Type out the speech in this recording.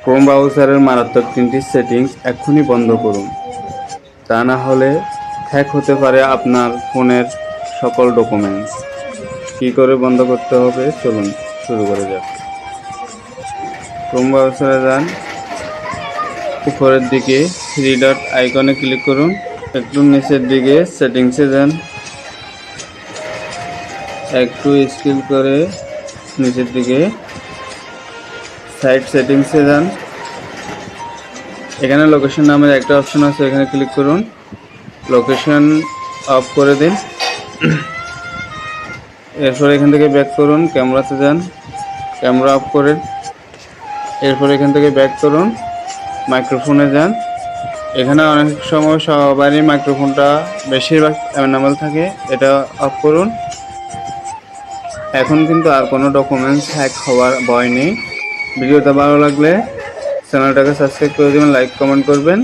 Chrome ব্রাউজারের মারাত্মক 3টি settings এক্ষুনি বন্ধ করুন, তা না হলে হ্যাক হতে পারে আপনার ফোনের সকল ডকুমেন্টস। কী করে বন্ধ করতে হবে চলুন শুরু করা যাক। ক্রোম ব্রাউজারে যান, উপরের দিকে 3 ডট আইকনে ক্লিক করুন, একটু নিচের দিকে সেটিংসে যান, একটু স্ক্রল করে নিচের দিকে সাইট সেটিংসে যান। এখানে লোকেশন নামের একটা অপশন আছে, এখানে ক্লিক করুন, লোকেশন অফ করে দিন। এরপর এখান থেকে ব্যাক করুন, ক্যামেরাতে যান, ক্যামেরা অফ করে, এরপর এখান থেকে ব্যাক করুন, মাইক্রোফোনে যান। এখানে অনেক সময় সবারই মাইক্রোফোনটা বেশিরভাগ অ্যাভেলেবল থাকে, এটা অফ করুন। এখন কিন্তু আর কোনো ডকুমেন্টস হ্যাক হওয়ার ভয় নেই। ভিডিওটা ভালো লাগলে চ্যানেলটাকে সাবস্ক্রাইব করে দেবেন, লাইক কমেন্ট করবেন।